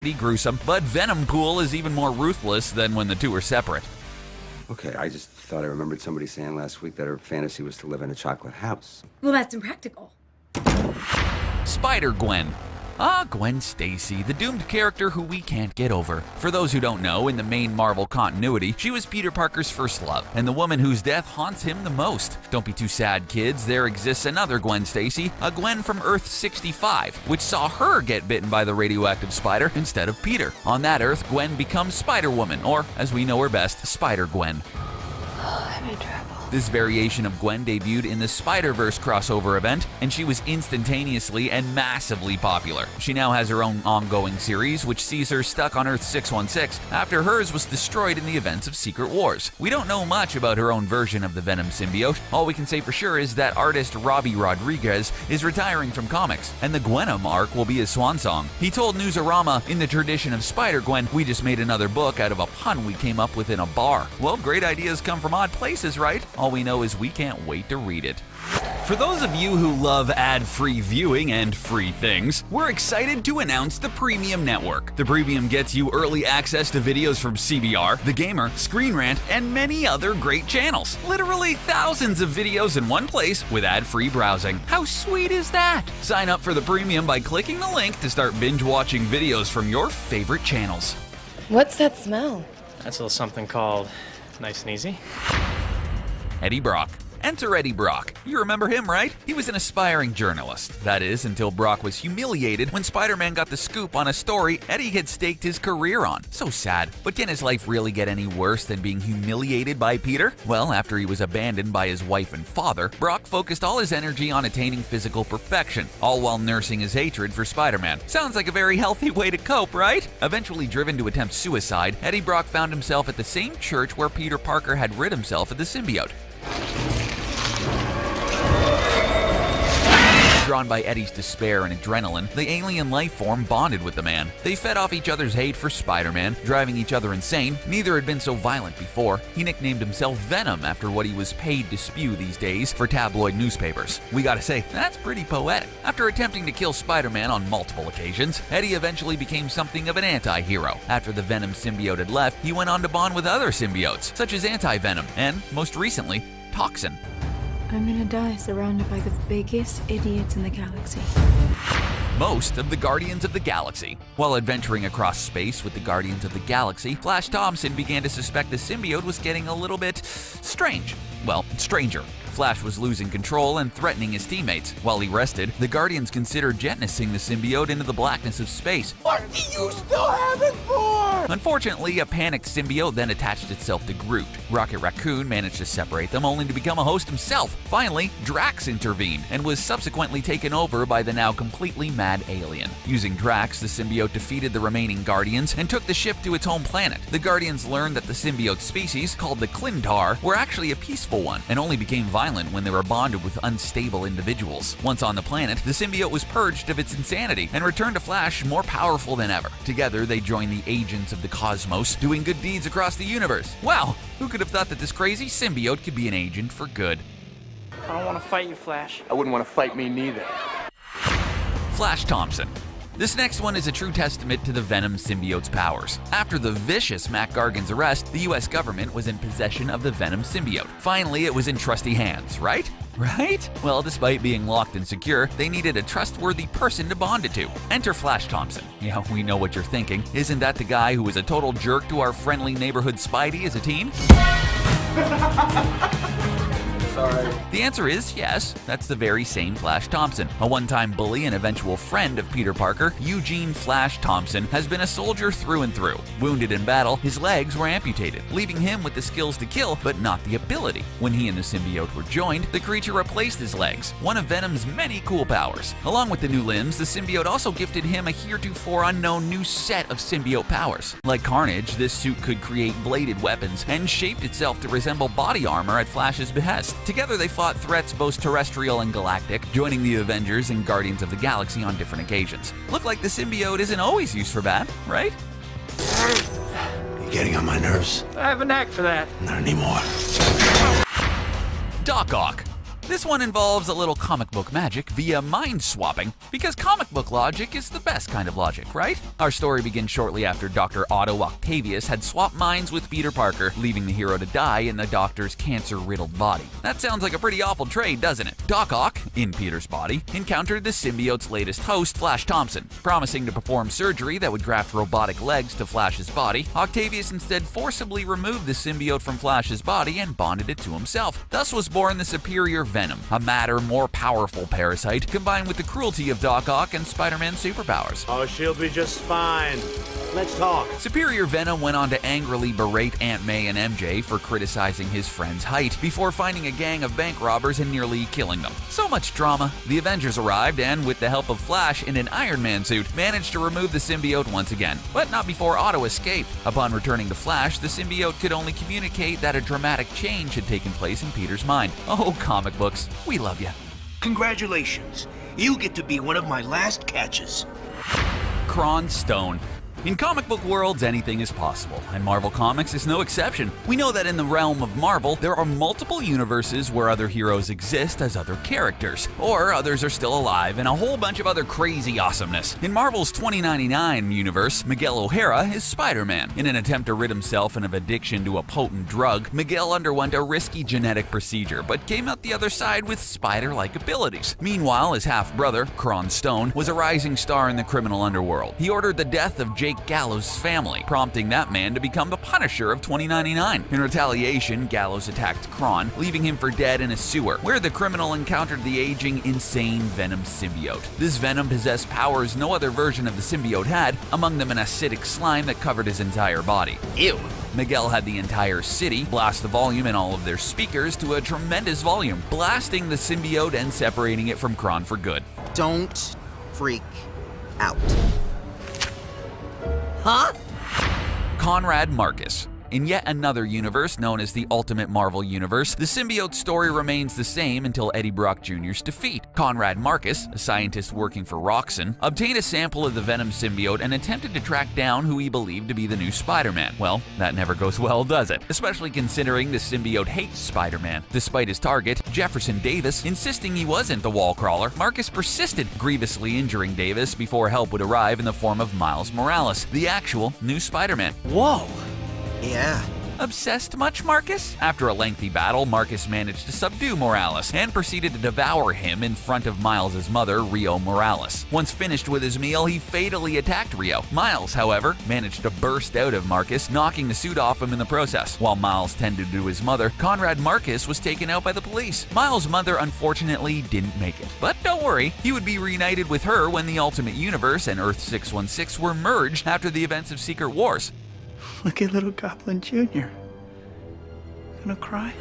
gruesome, but Venom Pool is even more ruthless than when the two are separate. Okay, I just thought I remembered somebody saying last week that her fantasy was to live in a chocolate house. Well, that's impractical. Spider Gwen. Gwen Stacy, the doomed character who we can't get over. For those who don't know, in the main Marvel continuity, she was Peter Parker's first love, and the woman whose death haunts him the most. Don't be too sad, kids, there exists another Gwen Stacy, a Gwen from Earth 65, which saw her get bitten by the radioactive spider instead of Peter. On that Earth, Gwen becomes Spider-Woman, or, as we know her best, Spider Gwen. I'm in trouble. This variation of Gwen debuted in the Spider-Verse crossover event, and she was instantaneously and massively popular. She now has her own ongoing series, which sees her stuck on Earth 616 after hers was destroyed in the events of Secret Wars. We don't know much about her own version of the Venom Symbiote. All we can say for sure is that artist Robbi Rodriguez is retiring from comics, and the Gwenom arc will be his swan song. He told Newsarama, "In the tradition of Spider Gwen, we just made another book out of a pun we came up with in a bar." Well, great ideas come from odd places, right? All we know is we can't wait to read it. For those of you who love ad-free viewing and free things, we're excited to announce the Premium Network. The Premium gets you early access to videos from CBR, The Gamer, Screen Rant, and many other great channels. Literally thousands of videos in one place with ad-free browsing. How sweet is that? Sign up for the Premium by clicking the link to start binge-watching videos from your favorite channels. What's that smell? That's a little something called nice and easy. Eddie Brock. Enter Eddie Brock. You remember him, right? He was an aspiring journalist. That is, until Brock was humiliated when Spider-Man got the scoop on a story Eddie had staked his career on. So sad. But can his life really get any worse than being humiliated by Peter? Well, after he was abandoned by his wife and father, Brock focused all his energy on attaining physical perfection, all while nursing his hatred for Spider-Man. Sounds like a very healthy way to cope, right? Eventually driven to attempt suicide, Eddie Brock found himself at the same church where Peter Parker had rid himself of the symbiote. Drawn by Eddie's despair and adrenaline, the alien life form bonded with the man. They fed off each other's hate for Spider-Man, driving each other insane. Neither had been so violent before. He nicknamed himself Venom after what he was paid to spew these days for tabloid newspapers. We gotta say, that's pretty poetic. After attempting to kill Spider-Man on multiple occasions, Eddie eventually became something of an anti-hero. After the Venom symbiote had left, he went on to bond with other symbiotes, such as Anti-Venom and, most recently, Toxin. I'm gonna die surrounded by the biggest idiots in the galaxy. Most of the Guardians of the Galaxy. While adventuring across space with the Guardians of the Galaxy, Flash Thompson began to suspect the symbiote was getting a little bit strange. Well, stranger. Flash was losing control and threatening his teammates. While he rested, the Guardians considered jettisoning the symbiote into the blackness of space. What do you still have it for? Unfortunately, a panicked symbiote then attached itself to Groot. Rocket Raccoon managed to separate them, only to become a host himself. Finally, Drax intervened and was subsequently taken over by the now completely mad alien. Using Drax, the symbiote defeated the remaining Guardians and took the ship to its home planet. The Guardians learned that the symbiote species, called the Clintar, were actually a peaceful one and only became violent when they were bonded with unstable individuals. Once on the planet, the symbiote was purged of its insanity and returned to Flash more powerful than ever. Together, they joined the agents of the cosmos, doing good deeds across the universe. Wow, who could have thought that this crazy symbiote could be an agent for good? I don't want to fight you, Flash. I wouldn't want to fight me neither. Flash Thompson. This next one is a true testament to the Venom symbiote's powers. After the vicious Mac Gargan's arrest, the US government was in possession of the Venom symbiote. Finally, it was in trusty hands, right? Right? Well, despite being locked and secure, they needed a trustworthy person to bond it to. Enter Flash Thompson. Yeah, we know what you're thinking. Isn't that the guy who was a total jerk to our friendly neighborhood Spidey as a teen? Sorry. The answer is yes, that's the very same Flash Thompson. A one-time bully and eventual friend of Peter Parker, Eugene Flash Thompson has been a soldier through and through. Wounded in battle, his legs were amputated, leaving him with the skills to kill, but not the ability. When he and the symbiote were joined, the creature replaced his legs, one of Venom's many cool powers. Along with the new limbs, the symbiote also gifted him a heretofore unknown new set of symbiote powers. Like Carnage, this suit could create bladed weapons and shaped itself to resemble body armor at Flash's behest. Together they fought threats both terrestrial and galactic, joining the Avengers and Guardians of the Galaxy on different occasions. Look like the symbiote isn't always used for bad, right? You're getting on my nerves. I have a knack for that. Not anymore. Doc Ock. This one involves a little comic book magic via mind swapping, because comic book logic is the best kind of logic, right? Our story begins shortly after Dr. Otto Octavius had swapped minds with Peter Parker, leaving the hero to die in the doctor's cancer-riddled body. That sounds like a pretty awful trade, doesn't it? Doc Ock, in Peter's body, encountered the symbiote's latest host, Flash Thompson. Promising to perform surgery that would graft robotic legs to Flash's body, Octavius instead forcibly removed the symbiote from Flash's body and bonded it to himself. Thus was born the superior Venom, a madder, more powerful parasite, combined with the cruelty of Doc Ock and Spider-Man's superpowers. Oh, she'll be just fine. Let's talk. Superior Venom went on to angrily berate Aunt May and MJ for criticizing his friend's height, before finding a gang of bank robbers and nearly killing them. So much drama. The Avengers arrived and, with the help of Flash in an Iron Man suit, managed to remove the symbiote once again, but not before Otto escaped. Upon returning to Flash, the symbiote could only communicate that a dramatic change had taken place in Peter's mind. Oh, comic books, we love you. Congratulations. You get to be one of my last catches. Kron Stone. In comic book worlds, anything is possible, and Marvel Comics is no exception. We know that in the realm of Marvel, there are multiple universes where other heroes exist as other characters, or others are still alive, and a whole bunch of other crazy awesomeness. In Marvel's 2099 universe, Miguel O'Hara is Spider-Man. In an attempt to rid himself of addiction to a potent drug, Miguel underwent a risky genetic procedure, but came out the other side with spider-like abilities. Meanwhile, his half-brother, Kron Stone, was a rising star in the criminal underworld. He ordered the death of Jake Gallows' family, prompting that man to become the Punisher of 2099. In retaliation, Gallows attacked Kron, leaving him for dead in a sewer, where the criminal encountered the aging, insane Venom Symbiote. This Venom possessed powers no other version of the symbiote had, among them an acidic slime that covered his entire body. Ew! Miguel had the entire city blast the volume in all of their speakers to a tremendous volume, blasting the symbiote and separating it from Kron for good. Don't freak out. Huh? Conrad Marcus. In yet another universe known as the Ultimate Marvel Universe, the symbiote story remains the same until Eddie Brock Jr.'s defeat. Conrad Marcus, a scientist working for Roxxon, obtained a sample of the Venom symbiote and attempted to track down who he believed to be the new Spider-Man. Well, that never goes well, does it? Especially considering the symbiote hates Spider-Man. Despite his target, Jefferson Davis, insisting he wasn't the wall crawler, Marcus persisted, grievously injuring Davis before help would arrive in the form of Miles Morales, the actual new Spider-Man. Whoa! Yeah. Obsessed much, Marcus? After a lengthy battle, Marcus managed to subdue Morales and proceeded to devour him in front of Miles' mother, Rio Morales. Once finished with his meal, he fatally attacked Rio. Miles, however, managed to burst out of Marcus, knocking the suit off him in the process. While Miles tended to his mother, Conrad Marcus was taken out by the police. Miles' mother unfortunately didn't make it. But don't worry, he would be reunited with her when the Ultimate Universe and Earth 616 were merged after the events of Secret Wars. Look at little Goblin Jr. Gonna cry?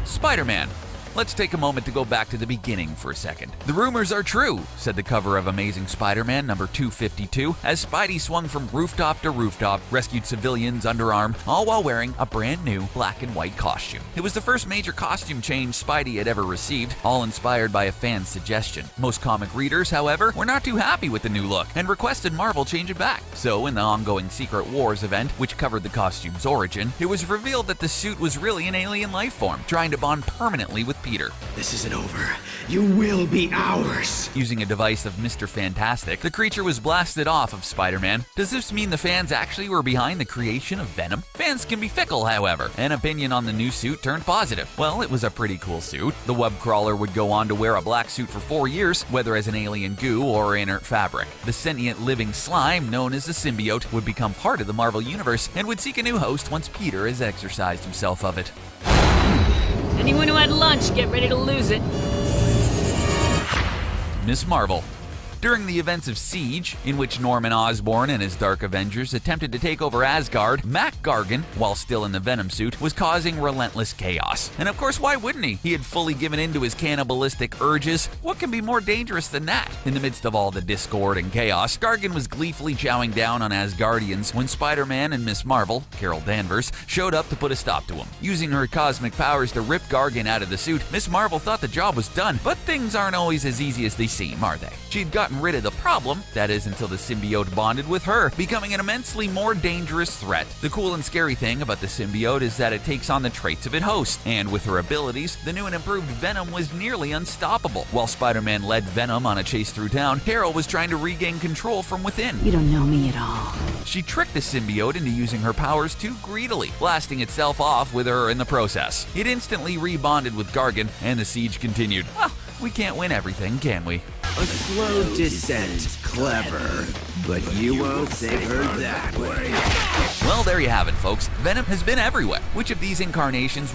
Spider-Man. Let's take a moment to go back to the beginning for a second. The rumors are true, said the cover of Amazing Spider-Man number 252, as Spidey swung from rooftop to rooftop, rescued civilians underarm, all while wearing a brand new black and white costume. It was the first major costume change Spidey had ever received, all inspired by a fan's suggestion. Most comic readers, however, were not too happy with the new look and requested Marvel change it back. So in the ongoing Secret Wars event, which covered the costume's origin, it was revealed that the suit was really an alien life form, trying to bond permanently with Peter. This isn't over. You will be ours. Using a device of Mr. Fantastic, the creature was blasted off of Spider-Man. Does this mean the fans actually were behind the creation of Venom? Fans can be fickle, however. An opinion on the new suit turned positive. Well, it was a pretty cool suit. The web crawler would go on to wear a black suit for 4 years, whether as an alien goo or inert fabric. The sentient living slime, known as the symbiote, would become part of the Marvel Universe and would seek a new host once Peter has exorcised himself of it. Anyone who had lunch, get ready to lose it. Miss Marvel. During the events of Siege, in which Norman Osborn and his Dark Avengers attempted to take over Asgard, Mac Gargan, while still in the Venom suit, was causing relentless chaos. And of course, why wouldn't he? He had fully given in to his cannibalistic urges. What can be more dangerous than that? In the midst of all the discord and chaos, Gargan was gleefully chowing down on Asgardians when Spider-Man and Miss Marvel, Carol Danvers, showed up to put a stop to him. Using her cosmic powers to rip Gargan out of the suit, Miss Marvel thought the job was done, but things aren't always as easy as they seem, are they? She'd gotten gotten rid of the problem, that is until the symbiote bonded with her, becoming an immensely more dangerous threat. The cool and scary thing about the symbiote is that it takes on the traits of its host, and with her abilities, the new and improved Venom was nearly unstoppable. While Spider-Man led Venom on a chase through town, Carol was trying to regain control from within. You don't know me at all. She tricked the symbiote into using her powers too greedily, blasting itself off with her in the process. It instantly rebonded with Gargan, and the siege continued. Well, we can't win everything, can we? A slow descent, clever. But you won't save her that way. Well, there you have it, folks. Venom has been everywhere. Which of these incarnations was